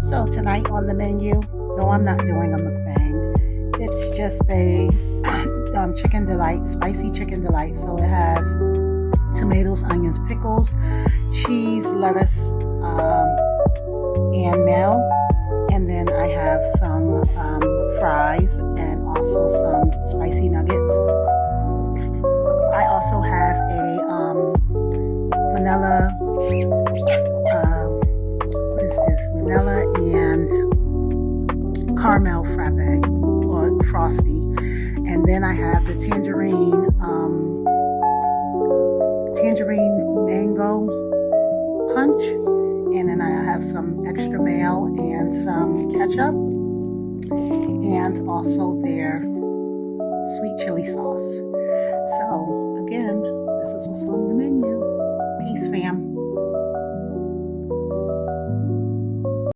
So tonight on the menu, no, I'm not doing a mukbang. It's just a chicken delight, spicy chicken delight. So it has tomatoes, onions, pickles, cheese, lettuce, and mayo. And then I have some fries and also some spicy nuggets. I also have a vanilla, what is this? Vanilla and caramel frappe or frosty. And then I have the tangerine mango punch. And then I have some extra mayo and some ketchup. And also their sweet chili sauce. So again, this is what's on the menu. Peace, fam.